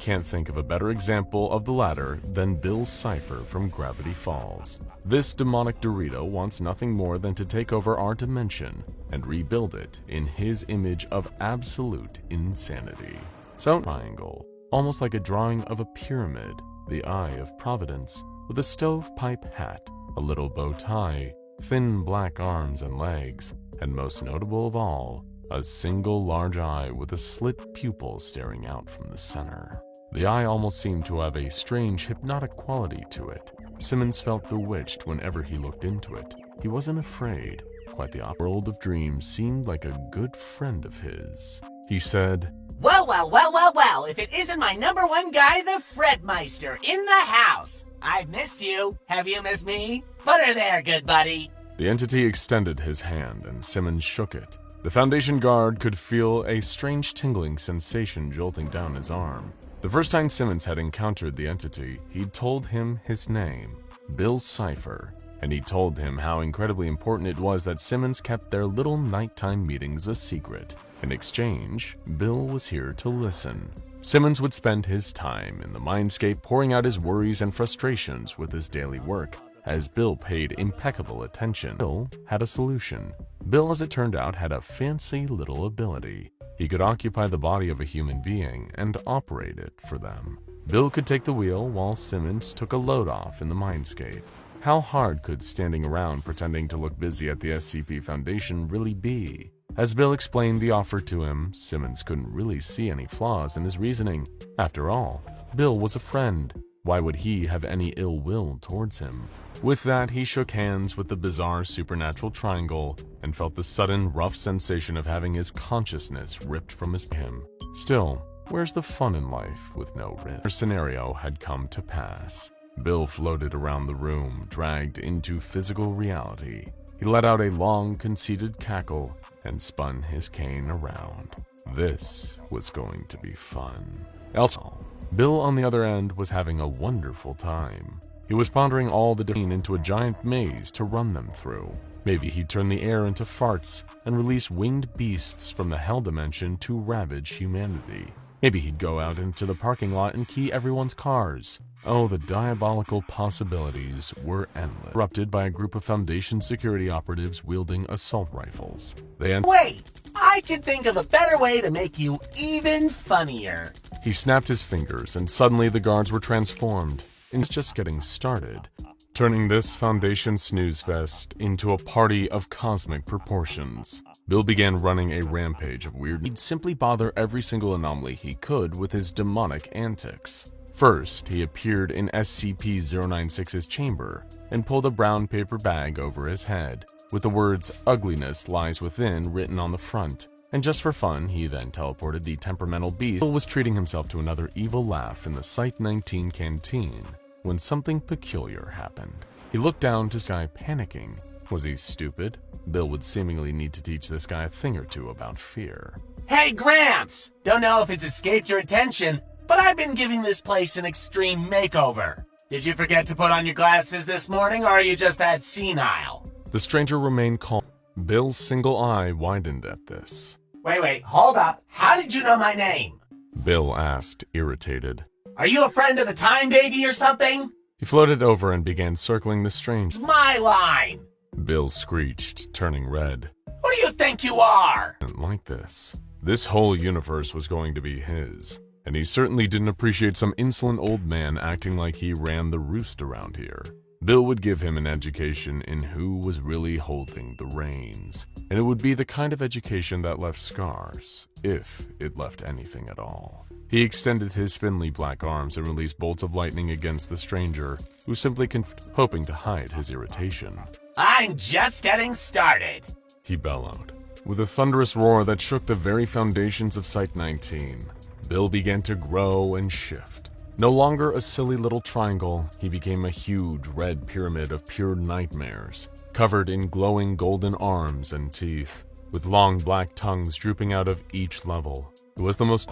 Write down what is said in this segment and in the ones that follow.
can't think of a better example of the latter than Bill's cipher from Gravity Falls. This demonic Dorito wants nothing more than to take over our dimension and rebuild it in his image of absolute insanity. So, triangle, almost like a drawing of a pyramid, the Eye of Providence, with a stovepipe hat, a little bow tie, thin black arms and legs, and most notable of all, a single large eye with a slit pupil staring out from the center. The eye almost seemed to have a strange hypnotic quality to it. Simmons felt bewitched whenever he looked into it. He wasn't afraid. Quite the world of dreams seemed like a good friend of his. He said, Well, well, well, well, well, if it isn't my number one guy, the Fredmeister, in the house. I've missed you. Have you missed me? Put her there, good buddy. The entity extended his hand and Simmons shook it. The Foundation guard could feel a strange tingling sensation jolting down his arm. The first time Simmons had encountered the entity, he'd told him his name, Bill Cipher, and he told him how incredibly important it was that Simmons kept their little nighttime meetings a secret. In exchange, Bill was here to listen. Simmons would spend his time in the mindscape pouring out his worries and frustrations with his daily work, as Bill paid impeccable attention. Bill had a solution. Bill, as it turned out, had a fancy little ability. He could occupy the body of a human being and operate it for them. Bill could take the wheel while Simmons took a load off in the mindscape. How hard could standing around pretending to look busy at the SCP Foundation really be? As Bill explained the offer to him, Simmons couldn't really see any flaws in his reasoning. After all, Bill was a friend. Why would he have any ill will towards him? With that, he shook hands with the bizarre supernatural triangle and felt the sudden rough sensation of having his consciousness ripped from him. Still, where's the fun in life with no risk? Our scenario had come to pass. Bill floated around the room, dragged into physical reality. He let out a long, conceited cackle and spun his cane around. This was going to be fun. Elsewhere, Bill, on the other end, was having a wonderful time. He was pondering all the different into a giant maze to run them through. Maybe he'd turn the air into farts and release winged beasts from the hell dimension to ravage humanity. Maybe he'd go out into the parking lot and key everyone's cars. Oh, the diabolical possibilities were endless. Interrupted by a group of Foundation security operatives wielding assault rifles. Wait! I can think of a better way to make you even funnier. He snapped his fingers, and suddenly the guards were transformed. It's just getting started, turning this Foundation snooze fest into a party of cosmic proportions. Bill began running a rampage of weird. He'd simply bother every single anomaly he could with his demonic antics. First, he appeared in SCP-096's chamber and pulled a brown paper bag over his head, with the words "Ugliness lies within" written on the front. And just for fun, he then teleported the temperamental beast. Bill was treating himself to another evil laugh in the Site-19 canteen when something peculiar happened. He looked down to Sky panicking. Was he stupid? Bill would seemingly need to teach this guy a thing or two about fear. Hey, Gramps! Don't know if it's escaped your attention, but I've been giving this place an extreme makeover. Did you forget to put on your glasses this morning, or are you just that senile? The stranger remained calm. Bill's single eye widened at this. Wait, hold up. How did you know my name? Bill asked, irritated. Are you a friend of the Time Baby or something? He floated over and began circling the stranger. My line! Bill screeched, turning red. Who do you think you are? Didn't like this. This whole universe was going to be his, and he certainly didn't appreciate some insolent old man acting like he ran the roost around here. Bill would give him an education in who was really holding the reins, and it would be the kind of education that left scars, if it left anything at all. He extended his spindly black arms and released bolts of lightning against the stranger, who simply hoping to hide his irritation. I'm just getting started, he bellowed. With a thunderous roar that shook the very foundations of Site-19, Bill began to grow and shift. No longer a silly little triangle, he became a huge red pyramid of pure nightmares, covered in glowing golden arms and teeth, with long black tongues drooping out of each level. It was the most...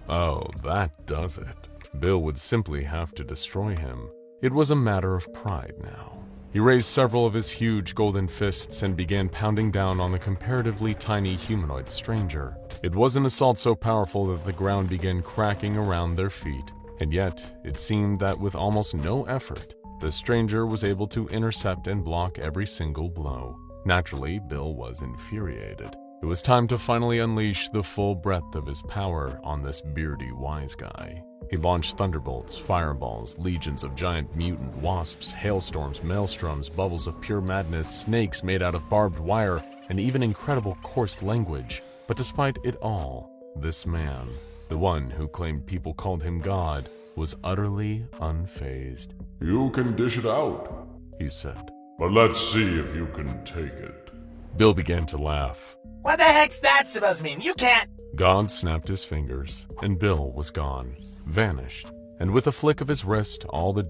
Oh, that does it. Bill would simply have to destroy him. It was a matter of pride now. He raised several of his huge golden fists and began pounding down on the comparatively tiny humanoid stranger. It was an assault so powerful that the ground began cracking around their feet, and yet it seemed that with almost no effort, the stranger was able to intercept and block every single blow. Naturally, Bill was infuriated. It was time to finally unleash the full breadth of his power on this beardy wise guy. He launched thunderbolts, fireballs, legions of giant mutant wasps, hailstorms, maelstroms, bubbles of pure madness, snakes made out of barbed wire, and even incredible coarse language. But despite it all, this man, the one who claimed people called him God, was utterly unfazed. "You can dish it out," he said. "but let's see if you can take it." Bill began to laugh. What the heck's that supposed to mean? You can't. God snapped his fingers, and Bill was gone, vanished, and with a flick of his wrist, all the